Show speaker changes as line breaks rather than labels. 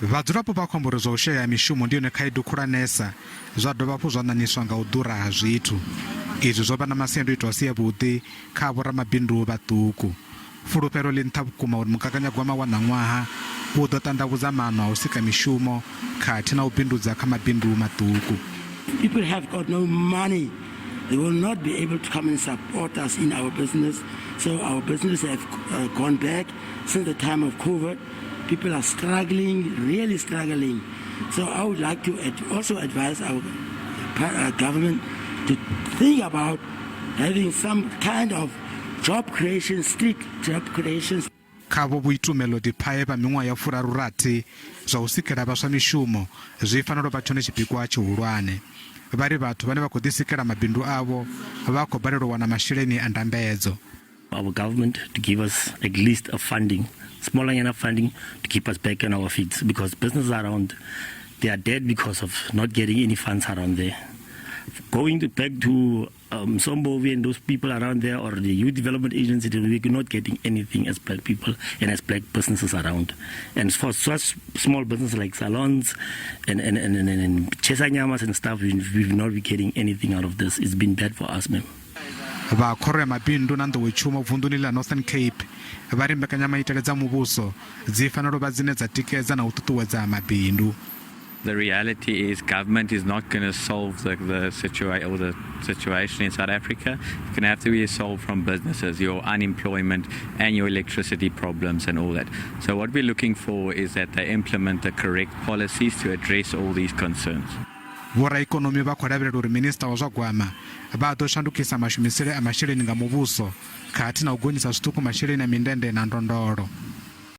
Vhadzulapo vha khombo uri zwa u shaya mishumo ndi yone khaedu khulwanesa zwa dovha hafhu zwa ṋaṋiswa nga u ḓura ha zwithu. Izwi zwo vha na masiandoitwa a si avhuḓi kha vhoramabindu vhaṱuku. Fulufhelo ḽi nṱha vhukuma uri mugaganyagwama wa ṋaṅwaha u ḓo ṱanḓavhudza maano a u sika mishumo khathihi na u bindudza kha mabindu maṱuku.
People have got no money. They will not be able to come and support us in our business. So our business have gone back since the time of COVID. People are struggling, really struggling. So I would like to also advise our government to think about having some kind of job creation, strict job creations.
Khavho vhuitumelo diphae vha miṅwaha ya 30 zwa u sikela vhaswa mishumo zwi fanela vha tshone tshipikwa tshihulwane. Vhari vhathu vhane vha khou ḓisikela mabindu avho vha khou balelwa u wana masheleni a ndambedzo.
Our government to give us at least a funding, smaller enough funding to keep us back on our feet, because businesses around, they are dead because of not getting any funds around there. Going back to Sombovi and those people around there, or the youth development agency, we're not getting anything as black people and as black businesses around. And for such small businesses like salons and chesanyamas and stuff, we've not been getting anything out of this. It's been bad for us, ma'am.
Vha khoro ya mabindu na nḓowetshumo vunduni la Northern Cape vha ri mbekanyamaitele dza muvhuso dzi fanela vha dzine dza tikedza na u ṱuṱuwedza mabindu.
The reality is government is not going to solve the situation in South Africa. It's going to have to be solved from businesses, your unemployment and your electricity problems and all that. So what we're looking for is that they implement the correct policies to address all these concerns.
Ikonomi vha khou lavhelela uri minista wa zwa gwama vha ḓo shandukisa mashumisele a masheleni nga muvhuso khathihi na u gonyisa zwiṱuku masheleni a mindende na ndondolo.